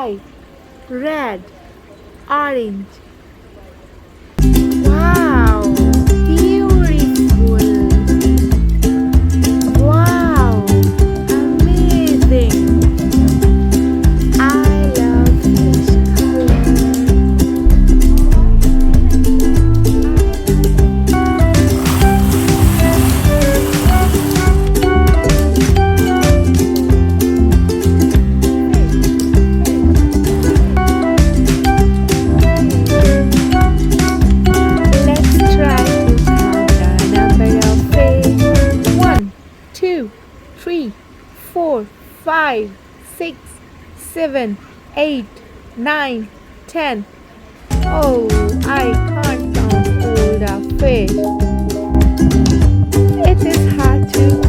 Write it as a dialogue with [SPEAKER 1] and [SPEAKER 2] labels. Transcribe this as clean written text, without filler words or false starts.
[SPEAKER 1] white, red, orange. Wow, beautiful. Wow, amazing. I love this color. Let's try to count the number of fish. 1, 2, 3, 4, 5, 6, 7, 8, 9, 10. Oh, I can't count all the fish. It is hard to